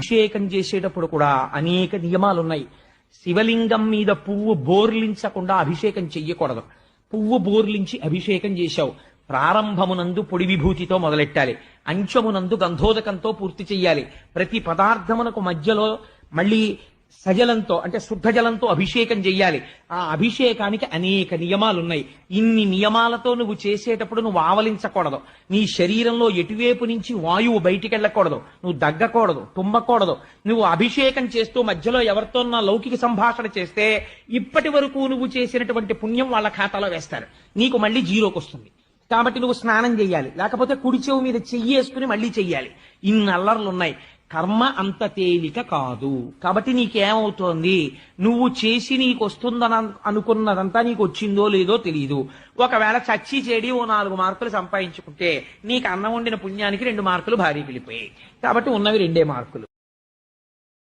అభిషేకం చేసేటప్పుడు కూడా అనేక నియమాలున్నాయి. శివలింగం మీద పువ్వు బోర్లించకుండా అభిషేకం చెయ్యకూడదు. పువ్వు బోర్లించి అభిషేకం చేశావు, ప్రారంభమునందు పొడి విభూతితో మొదలెట్టాలి, అంచమునందు గంధోదకంతో పూర్తి చెయ్యాలి. ప్రతి పదార్థమునకు మధ్యలో మళ్ళీ సజలంతో అంటే శుద్ధ జలంతో అభిషేకం చెయ్యాలి. ఆ అభిషేకానికి అనేక నియమాలున్నాయి. ఇన్ని నియమాలతో నువ్వు చేసేటప్పుడు నువ్వు ఆవలించకూడదు. నీ శరీరంలో ఎటువైపు నుంచి వాయువు బయటికి వెళ్ళకూడదు, నువ్వు దగ్గకూడదు, తుమ్మకూడదు. నువ్వు అభిషేకం చేస్తూ మధ్యలో ఎవరితోన్నా లౌకిక సంభాషణ చేస్తే ఇప్పటి వరకు నువ్వు చేసినటువంటి పుణ్యం వాళ్ళ ఖాతాలో వేస్తారు, నీకు మళ్ళీ జీరోకి వస్తుంది. కాబట్టి నువ్వు స్నానం చెయ్యాలి, లేకపోతే కుడి చెవు మీద చెయ్యి వేసుకుని మళ్ళీ చెయ్యాలి. ఇన్ని అల్లర్లున్నాయి. కర్మ అంత తేలిక కాదు. కాబట్టి నీకేమవుతోంది, నువ్వు చేసి నీకు వస్తుందని అనుకున్నదంతా నీకు వచ్చిందో లేదో తెలియదు. ఒకవేళ చచ్చి చెడి ఓ 4 మార్కులు సంపాదించుకుంటే నీకు అన్నం వండిన పుణ్యానికి 2 మార్కులు భారీ వెళ్ళిపోయాయి. కాబట్టి ఉన్నవి 2 మార్కులు.